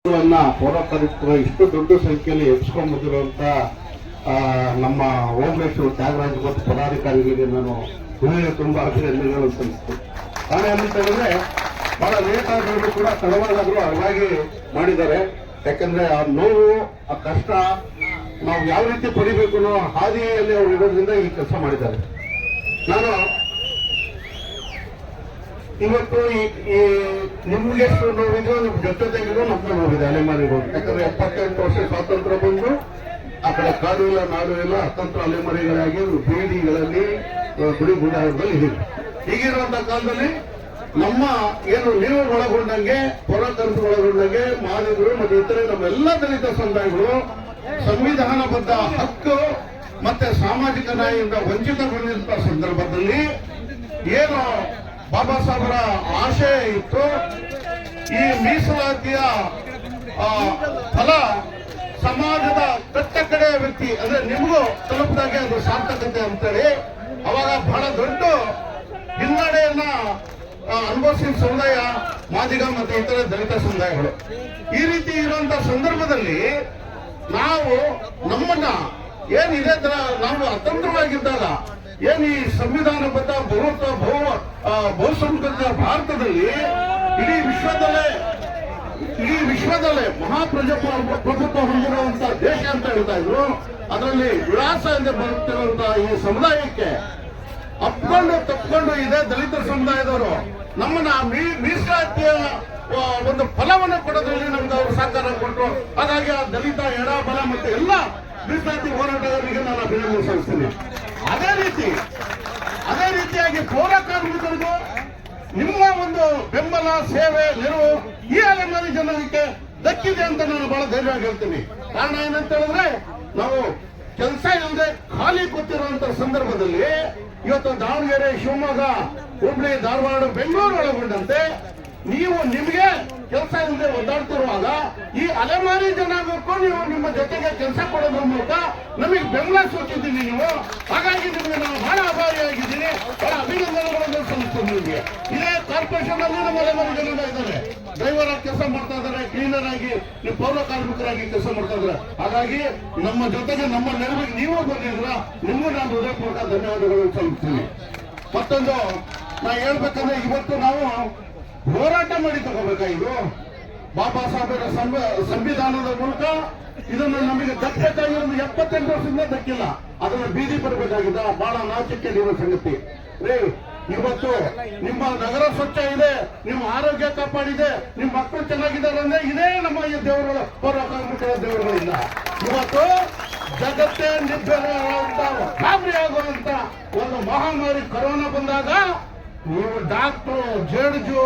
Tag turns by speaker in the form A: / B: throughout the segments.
A: ಪೌರಕಾರ್ಮಿಕರು ಇಷ್ಟು ದೊಡ್ಡ ಸಂಖ್ಯೆಯಲ್ಲಿ ಎಬ್ಸ್ಕೊಂಡ್ಬಂದಿರುವಂತ ನಮ್ಮ ಓಂಬೇಶ್ವರ ತ್ಯಾಗರಾಜ್ ಮತ್ತು ಪದಾಧಿಕಾರಿಗಳಿಗೆ ನಾನು ಹೃದಯ ತುಂಬಾ ಅಭಿನಂದನೆಗಳು ಸಲ್ಲಿಸ್ತೀನಿ. ಕಾರಣ ಏನಂತ ಹೇಳಿದ್ರೆ ಬಹಳ ಲೇಟ್ ಆದರೂ ಕೂಡ ತಡವಾದಾದರೂ ಅವಾಗಿ ಮಾಡಿದ್ದಾರೆ. ಯಾಕಂದ್ರೆ ಆ ನೋವು, ಆ ಕಷ್ಟ ನಾವು ಯಾವ ರೀತಿ ಪಡಿಬೇಕು ಅನ್ನೋ ಹಾದಿಯಲ್ಲಿ ಅವರು ಇರೋದ್ರಿಂದ ಈ ಕೆಲಸ ಮಾಡಿದ್ದಾರೆ. ನಾನು ಇವತ್ತು ಈ ನಿಮ್ಗೆ ಎಷ್ಟು ನೋವಿದೋ ನಿಮ್ ಜೊತೆಗಿರೋ ನಮ್ಗೆ ನೋವಿದೆ ಅಲೆಮಾರಿಗಳು. ಯಾಕಂದ್ರೆ 78 ವರ್ಷ ಸ್ವಾತಂತ್ರ್ಯ ಬಂದು ಆ ಕಡೆ ಕಾಡು ಇಲ್ಲ, ನಾಡು ಇಲ್ಲ, ಅತಂತ್ರ ಅಲೆಮಾರಿಗಳಾಗಿ ಬೀದಿಗಳಲ್ಲಿ ಗುಡಿ ಗುಂಡಾರದಲ್ಲಿ ಇದೆ. ಹೀಗಿರುವಂತ ಕಾಲದಲ್ಲಿ ನಮ್ಮ ಏನು ನೀವು ಒಳಗೊಂಡಂಗೆ, ಪೌರಕಾರ್ಮಿಕರು ಒಳಗೊಂಡಂಗೆ, ಮಾದಿಗರು ಮತ್ತು ಇತರೆ ನಮ್ಮೆಲ್ಲ ದಲಿತ ಸಮುದಾಯಗಳು ಸಂವಿಧಾನಬದ್ಧ ಹಕ್ಕು ಮತ್ತೆ ಸಾಮಾಜಿಕ ನ್ಯಾಯದಿಂದ ವಂಚಿತಗೊಂಡಿದ್ದ ಸಂದರ್ಭದಲ್ಲಿ ಏನು ಬಾಬಾ ಸಾಹೇಬರ ಆಶಯ ಇತ್ತು, ಈ ಮೀಸಲಾತಿಯ ಫಲ ಸಮಾಜದ ಕಟ್ಟಕಡೆಯ ವ್ಯಕ್ತಿ ಅಂದ್ರೆ ನಿಮಗೂ ತಲುಪಿದಾಗೆ ಅದು ಸಾರ್ಥಕತೆ ಅಂತೇಳಿ ಅವಾಗ ಬಹಳ ದೊಡ್ಡ ಹಿನ್ನಡೆಯನ್ನ ಅನುಭವಿಸಿದ ಸಮುದಾಯ ಮಾದಿಗ ಮತ್ತು ಇತರ ದಲಿತ ಸಮುದಾಯಗಳು. ಈ ರೀತಿ ಇರುವಂತಹ ಸಂದರ್ಭದಲ್ಲಿ ನಾವು ನಮ್ಮನ್ನ ಏನಿದೆ ನಾವು ಅತಂತ್ರವಾಗಿದ್ದಾಗ ಏನ್ ಈ ಸಂವಿಧಾನಬದ್ಧ ಬಹುಸಂಖ್ಯಾತ ಭಾರತದಲ್ಲಿ ಇಡೀ ವಿಶ್ವದಲ್ಲೇ ಮಹಾಪ್ರಜಾಪ್ರಭುತ್ವ ಹೊಂದಿರುವಂತಹ ದೇಶ ಅಂತ ಹೇಳ್ತಾ ಇದ್ರು. ಅದರಲ್ಲಿ ವಿಳಾಸ ಎಂದು ಬರುತ್ತಿರುವಂತಹ ಈ ಸಮುದಾಯಕ್ಕೆ ತಪ್ಪಿಕೊಂಡು ಇದೆ ದಲಿತ ಸಮುದಾಯದವರು ನಮ್ಮನ್ನ ಮೀಸಲಾತಿಯ ಒಂದು ಫಲವನ್ನು ಕೊಡೋದ್ರಲ್ಲಿ ನಮ್ಗೆ ಅವರು ಸಹಕಾರ ಕೊಟ್ಟರು. ಹಾಗಾಗಿ ಆ ದಲಿತ ಎಡ ಬಲ ಮತ್ತು ಎಲ್ಲ ಮೀಸಲಾತಿ ಹೋರಾಟಗಾರರಿಗೆ ನಾನು ಅಭಿನಂದನೆ ಸಲ್ಲಿಸ್ತೀನಿ. ಅದೇ ರೀತಿಯಾಗಿ ಪೌರ ಕಾರ್ಮಿಕರಿಗೂ ನಿಮ್ಮ ಒಂದು ಬೆಂಬಲ, ಸೇವೆ, ನೆರವು ಈ ಅಲೆಮಾರಿ ಜನರಿಗೆ ದಕ್ಕಿದೆ ಅಂತ ನಾನು ಬಹಳ ಧೈರ್ಯವಾಗಿ ಹೇಳ್ತೀನಿ. ಕಾರಣ ಏನಂತ ಹೇಳಿದ್ರೆ ನಾವು ಕೆಲಸ ಇಲ್ಲದೆ ಖಾಲಿ ಕೂತಿರುವಂತ ಸಂದರ್ಭದಲ್ಲಿ ಇವತ್ತು ದಾವಣಗೆರೆ, ಶಿವಮೊಗ್ಗ, ಹುಬ್ಳಿ, ಧಾರವಾಡ, ಬೆಂಗಳೂರು ಒಳಗೊಂಡಂತೆ ನೀವು ನಿಮಗೆ ಕೆಲಸ ಇಲ್ಲದೆ ಒದ್ದಾಡ್ತಿರುವಾಗ ಈ ಅಲೆಮಾರಿ ಜನಾಂಗಕ್ಕೂ ನೀವು ನಿಮ್ಮ ಜೊತೆಗೆ ಕೆಲಸ ಕೊಡೋದ್ರ ಮೂಲಕ ನಮಗೆ ಬೆಂಬಲ ಸೂಚಿದ್ದೀನಿ ನೀವು. ಹಾಗಾಗಿ ನಿಮಗೆ ನಾನು ಬಹಳ ಆಭಾರಿಯಾಗಿದ್ದೀನಿ, ಬಹಳ ಅಭಿನಂದನೆಗಳನ್ನು ಸಲ್ಲಿಸ್ತೀನಿ ನಿಮಗೆ. ಇದೇ ಕಾರ್ಪೊರೇಷನ್ ಅಲ್ಲಿ ನಮ್ಮ ಅಲೆಮಾರಿ ಜನಾಂಗ ಇದ್ದಾರೆ, ಡ್ರೈವರ್ ಆಗಿ ಕೆಲಸ ಮಾಡ್ತಾ ಇದ್ದಾರೆ, ಕ್ಲೀನರ್ ಆಗಿ, ನೀವು ಪೌರ ಕಾರ್ಮಿಕರಾಗಿ ಕೆಲಸ ಮಾಡ್ತಾ ಇದ್ದಾರೆ. ಹಾಗಾಗಿ ನಮ್ಮ ಜೊತೆಗೆ ನಮ್ಮ ನೆರವಿಗೆ ನೀವು ಬಂದಿದ್ರ, ನಿಮಗೂ ನಾನು ಹೃದಯಪೂರ್ವಕ ಧನ್ಯವಾದಗಳನ್ನು ಸಲ್ಲಿಸ್ತೀನಿ. ಮತ್ತೊಂದು ನಾ ಹೇಳ್ಬೇಕಂದ್ರೆ ಇವತ್ತು ನಾವು ಹೋರಾಟ ಮಾಡಿ ತಗೋಬೇಕಾಗಿದ್ದು ಬಾಬಾ ಸಾಹೇಬರ ಸಂವಿಧಾನದ ಮೂಲಕ ಇದನ್ನು ನಮಗೆ ದಕ್ಕಬೇಕಾಗಿರೋದು 78 ವರ್ಷದಿಂದ ದಕ್ಕಿಲ್ಲ. ಅದನ್ನು ಬೀದಿ ಬರಬೇಕಾಗಿದ್ದ ಬಹಳ ನಾಚಿಕೆ ನಿಮ್ಮ ಸಂಗತಿ. ಇವತ್ತು ನಿಮ್ಮ ನಗರ ಸ್ವಚ್ಛ ಇದೆ, ನಿಮ್ಮ ಆರೋಗ್ಯ ಕಾಪಾಡಿದೆ, ನಿಮ್ಮ ಮಕ್ಕಳು ಚೆನ್ನಾಗಿದ್ದಾರೆ ಅಂದ್ರೆ ಇದೇ ನಮ್ಮ ಈ ದೇವರುಗಳ ಪೌರ ಕಾರ್ಮಿಕರ ದೇವರುಗಳಿಂದ ಇವತ್ತು ಜಗತ್ತೇ ನಿರ್ಭರ ಗಾಬರಿ ಆಗುವಂತ ಒಂದು ಮಹಾಮಾರಿ ಕೊರೋನಾ ಬಂದಾಗ ನೀವು ಡಾಕ್ಟರ್, ಜಡ್ಜು,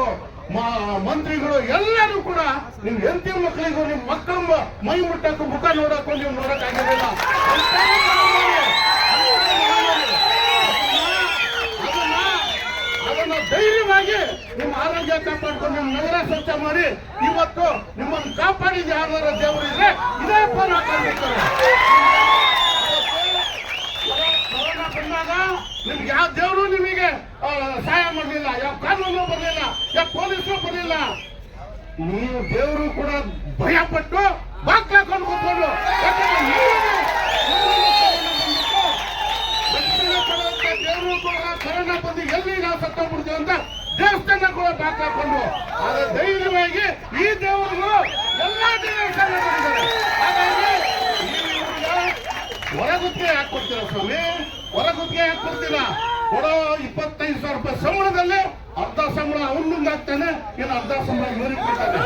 A: ಮಂತ್ರಿಗಳು ಎಲ್ಲರೂ ಕೂಡ ನಿಮ್ ಹೆಂಡತಿ ಮಕ್ಕಳಿಗೂ ನಿಮ್ ಮಕ್ಕಳ ಮೈ ಮುಟ್ಟಕ್ಕೂ ಮುಖ ನೋಡಕ್ಕೂ ನೀವು ನೋಡಕ್ಕಾಗಿರಲಿಲ್ಲ. ಅದನ್ನ ಧೈರ್ಯವಾಗಿ ನಿಮ್ಮ ಆರೋಗ್ಯ ಕಾಪಾಡ್ಕೊಂಡು ನಿಮ್ಮ ನಗರ ಸ್ವಚ್ಛ ಮಾಡಿ ಇವತ್ತು ನಿಮ್ಮನ್ನು ಕಾಪಾಡಿದ ಯಾರು ದೇವರು ಇದ್ರೆ ಇದೇ ಪೌರ ಕಾರ್ಮಿಕರು. ಕೊರೋನಾ ಬಂದಾಗ ನಿಮ್ಗೆ ಯಾವ ದೇವರು ನಿಮಗೆ ಸಹಾಯ ಮಾಡಲಿಲ್ಲ, ಯಾವ ಕಾನೂನು ಬರಲಿಲ್ಲ, ಯಾವ ಪೊಲೀಸರು ಬರಲಿಲ್ಲ. ನೀವು ದೇವರು ಕೂಡ ಭಯ ಪಟ್ಟು ಬಾಕ್ಲಾಕೊಂಡು ಕೂತ್ಕೊಂಡು ದೇವರು ಕೂಡ ಕೊರೋನಾ ಬಂದು ಎಲ್ಲಿ ನಾವು ಸತ್ತೋಗ್ಬಿಡ್ತೀವಿ ಅಂತ ದೇವಸ್ಥಾನ ಕೂಡ ಬಾಕ್ಲಾಕೊಂಡು ಆದ್ರೆ ಧೈರ್ಯವಾಗಿ ಈ ದೇವರುಗಳು ಎಲ್ಲಾ ದೇವಸ್ಥಾನ ಮಾಡಿದ್ದಾರೆ. ಹಾಗಾಗಿ ಹೊರಗುತ್ತಿಗೆ ಹಾಕೊಡ್ತೀರ ಸ್ವಾಮಿ, ಹೊರಗುತ್ತಿಗೆ ಹಾಕೊಡ್ತೀರ. ಕೊಡೋ 25,000 ರೂಪಾಯಿ ಸಂಬಳದಲ್ಲಿ ಅರ್ಧ ಸಂಬಳ ಅವನಿಂದ ಆಗ್ತಾನೆ, ಇನ್ನು ಅರ್ಧ ಸಂಬಳ ಇವರಿಗೆ ಕೊಡ್ತಾನೆ.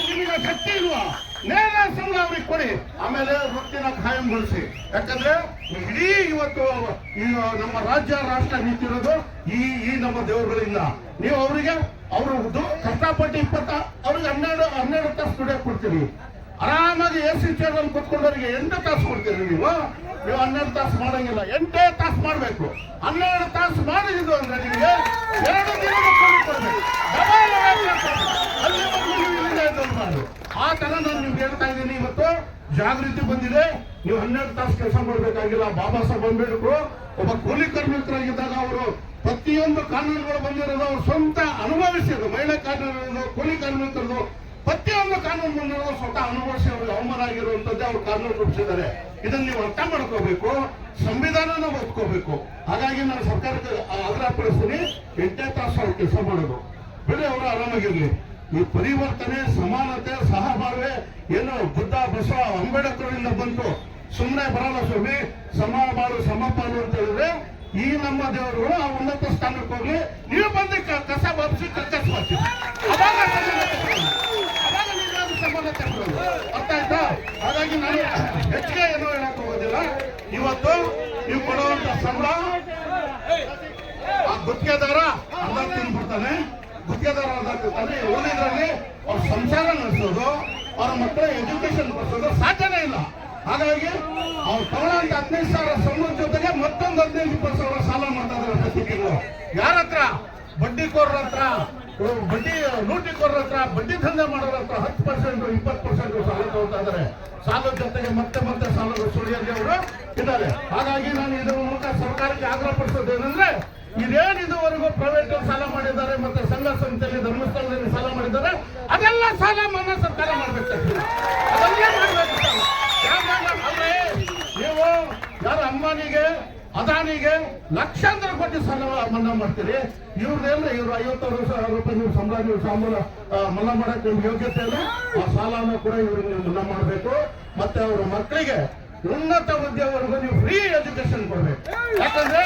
A: ನಿಮಗೆ ಶಕ್ತಿ ಇಲ್ವಾ? ನೇರ ಸಂಬಳ ಅವ್ರಿಗೆ ಕೊಡಿ, ಆಮೇಲೆ ವೃತ್ತಿನ ಖಾಯಂಗೊಳಿಸಿ. ಯಾಕಂದ್ರೆ ಇಡೀ ಇವತ್ತು ನಮ್ಮ ರಾಜ್ಯ ರಾಷ್ಟ್ರ ನಿಂತಿರೋದು ಈ ನಮ್ಮ ದೇವರುಗಳಿಂದ. ನೀವು ಅವರಿಗೆ ಅವರು ಕಷ್ಟಪಟ್ಟು ಅವ್ರಿಗೆ 12 ತಾಸು ದುಡಿಯಕ್ಕೆ ಕೊಡ್ತೀರಿ. ಆರಾಮಾಗಿ AC ಚೇರ್ ಅಲ್ಲಿ ಕೂತ್ಕೊಂಡವರಿಗೆ 8 ತಾಸು ಕೊಡ್ತೀರಿ. ನೀವು 12 ತಾಸು ಮಾಡಂಗಿಲ್ಲ, 8 ತಾಸು ಮಾಡಬೇಕು. 12 ತಾಸು ಮಾಡಿದ್ದು ಅಂದ್ರೆ ನಿಮಗೆ 2 ದಿನ ಕೊಡ್ಬೇಕು. ಆ ತರ ನಾನು ನಿಮ್ಗೆ ಹೇಳ್ತಾ ಇದ್ದೀನಿ. ಇವತ್ತು ಜಾಗೃತಿ ಬಂದಿದೆ, ನೀವು 12 ತಾಸು ಕೆಲಸ ಮಾಡಬೇಕಾಗಿಲ್ಲ. ಬಾಬಾ ಸಾಹೇಬ್ ಅಂಬೇಡ್ಕರ್ ಒಬ್ಬ ಕೂಲಿ ಕಾರ್ಮಿಕರಾಗಿದ್ದಾಗ ಅವರು ಪ್ರತಿಯೊಂದು ಕಾನೂನುಗಳು ಬಂದಿರೋದು ಅವ್ರು ಸ್ವಂತ ಅನುಭವಿಸಿದ್ರು. ಅನ್ನುವಂಥದ್ದೇ ಅವ್ರು ಕಾನೂನು ರೂಪಿಸಿದ್ದಾರೆ. ಇದನ್ನ ನೀವು ಅರ್ಥ ಮಾಡ್ಕೋಬೇಕು, ಸಂವಿಧಾನನ ಓದ್ಕೋಬೇಕು. ಹಾಗಾಗಿ ನಾನು ಸರ್ಕಾರಕ್ಕೆ ಆಗ್ರಹಪಡಿಸ್ತೀನಿ, 8 ತಾಸು ಅವ್ರು ಕೆಲಸ ಮಾಡೋದು ಬಿಡಿ, ಅವರು ಆರಾಮಾಗಿರ್ಲಿ. ಈ ಪರಿವರ್ತನೆ, ಸಮಾನತೆ, ಸಹಬಾಳ್ವೆ ಏನು ಬುದ್ಧ ಬಸವ ಅಂಬೇಡ್ಕರ್ನಿಂದ ಬಂತು, ಸುಮ್ಮನೆ ಬರಲ್ಲ ಸ್ವಾಮಿ. ಸಮಬಾಳು ಸಮಪಾಲು ಅಂತ ಹೇಳಿದ್ರೆ ಈ ನಮ್ಮ ದೇವರುಗಳು ಆ ಉನ್ನತ ಸ್ಥಾನಕ್ಕೆ ಹೋಗ್ಲಿ, ನೀವು ಬಂದು ಕಸ ಬಾರಿಸಿ ಕರ್ಕಸ್ ಮಾಡ್ತೀವಿ, ಅವಾಗ ಸಮಾನತೆ ಬರೋದು. ಅರ್ಥ ಆಯ್ತಾ? ಹಾಗಾಗಿ ನಾನು ಹೆಚ್ಚಿಗೆ ಏನೋ ಹೇಳಕ್ ಹೋಗೋದಿಲ್ಲ. ಇವತ್ತು ನೀವು ಕೊಡುವಂತ ಸಂಬಳ ಆ ಗುತ್ತಿಗೆದಾರ ಅರ್ಧ ತಿಂದ್ಬಿಡ್ತಾನೆ, ಗುತ್ತಿಗೆದಾರ ಅರ್ಧ ತಿಂತಾನೆ. ಉಳಿದ್ರಲ್ಲಿ ಅವ್ರ ಸಂಸಾರ ನಡೆಸೋದು, ಅವ್ರ ಮಕ್ಕಳ ಎಜುಕೇಶನ್ ಕೊಡಿಸೋದು ಸಾಧ್ಯನೇ ಇಲ್ಲ. ಹಾಗಾಗಿ ಅವ್ರು ತಗೊಳ್ಳೋಂತ 15,000 ಸಂಬಳದ ಜೊತೆಗೆ ಮತ್ತೊಂದು 15-20 ಸಾವಿರ ಸಾಲ ಮಾಡ್ತಾ ಇದ್ದಾರೆ ಪ್ರತಿ ತಿಂಗಳು. ಯಾರ ಹತ್ರ? ಬಡ್ಡಿಕೋರರ ಹತ್ರ, ಬಡ್ಡಿ ಲೂಟಿಕೋರರ ಹತ್ರ, ಬಡ್ಡಿ ದಂಧೆ ಮಾಡೋರ ಹತ್ರ 10%, 20% ಸಾಲ ತಗೊಳ್ತಾ ಇದ್ದಾರೆ. ಸಾಲದ ಜೊತೆಗೆ ಮತ್ತೆ ಮತ್ತೆ ಸಾಲದ ಸುಳಿಯಲ್ಲಿ ಅವರು ಇದ್ದಾರೆ. ಹಾಗಾಗಿ ನಾನು ಇದರ ಮೂಲಕ ಸರ್ಕಾರಕ್ಕೆ ಆಗ್ರಹಪಡಿಸೋದೇನೆಂದ್ರೆ, ಇದೇನು ಇದುವರೆಗೂ ಪ್ರೈವೇಟ್ ಸಾಲ ಮಾಡಿದ್ದಾರೆ, ಮತ್ತೆ ಸಂಘ ಸಂಸ್ಥೆಯಲ್ಲಿ ಧರ್ಮಸ್ಥಳದಲ್ಲಿ ಸಾಲ ಮಾಡಿದ್ದಾರೆ, ಅದೆಲ್ಲ ಸಾಲ ಮನ್ನಾ ಸರ್ಕಾರ ಮಾಡ್ಬೇಕಾಗ್ತದೆ. ಅದನ್ನೇ ಮಾಡ್ಬೇಕು. ಅಲ್ರಿ ನೀವು ಯಾರು ಅಂಬಾನಿಗೆ, ಅದಾನಿಗೆ ಲಕ್ಷಾಂತರ ಕೋಟಿ ಸಾಲ ಮನ್ನಾ ಮಾಡ್ತೀರಿ, ಇವ್ರದೇನು ಇವ್ರು 50,000 ರೂಪಾಯಿ ನೀವು ಸಂಬಳ ಮನ್ನಾ ಮಾಡಕ್ಕೆ ನಿಮ್ಗೆ ಯೋಗ್ಯತೆ ಇಲ್ಲ. ಆ ಸಾಲನ ಕೂಡ ಇವ್ರಿಗೆ ನೀವು ಮನ್ನಾ ಮಾಡಬೇಕು. ಮತ್ತೆ ಅವ್ರ ಮಕ್ಕಳಿಗೆ ಉನ್ನತ ವಿದ್ಯಾವರೆಗೂ ನೀವು ಫ್ರೀ ಎಜುಕೇಶನ್ ಕೊಡ್ಬೇಕು. ಯಾಕಂದ್ರೆ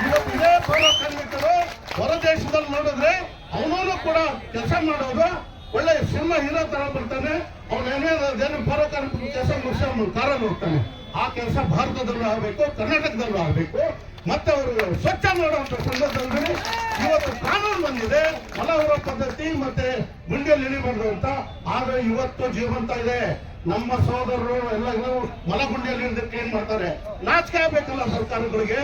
A: ಇವತ್ತು ಇದೇ ಪೌರ ಕಾರ್ಮಿಕರು ಹೊರ ದೇಶದಲ್ಲಿ ನೋಡಿದ್ರೆ ಅವನೂ ಕೂಡ ಕೆಲಸ ಮಾಡೋದು ಒಳ್ಳೆ ಸಿನಿಮಾ ಹೀರೋ ತರ ಬರ್ತಾನೆ. ಅವನೇನು ಪೌರ ಕಾರ್ಮಿಕ ಕೆಲಸ ಮುಗಿಸಿ ಅವನು ಕಾರಲ್ಲಿ ಹೋಗ್ತಾನೆ. ಆ ಕೆಲಸ ಭಾರತದಲ್ಲೂ ಆಗಬೇಕು, ಕರ್ನಾಟಕದಲ್ಲೂ ಆಗಬೇಕು. ಮತ್ತೆ ಅವರು ಸ್ವಚ್ಛ ಮಾಡುವಂತ ಸಂದರ್ಭದಲ್ಲಿ ಇವತ್ತು ಕಾನೂನು ಬಂದಿದೆ, ಮಲ ಹೊರ ಪದ್ಧತಿ ಮತ್ತೆ ಗುಂಡಿಯಲ್ಲಿ ಇಳಿಬಾರ್ದು ಅಂತ. ಆದ್ರೆ ಇವತ್ತು ಜೀವಂತ ಇದೆ. ನಮ್ಮ ಸಹೋದರರು ಎಲ್ಲ ಮಲಗುಂಡಿಯಲ್ಲಿ ಕ್ಲೀನ್ ಮಾಡ್ತಾರೆ. ನಾಚಿಕೆ ಆಗ್ಬೇಕಲ್ಲ ಸರ್ಕಾರಗಳಿಗೆ.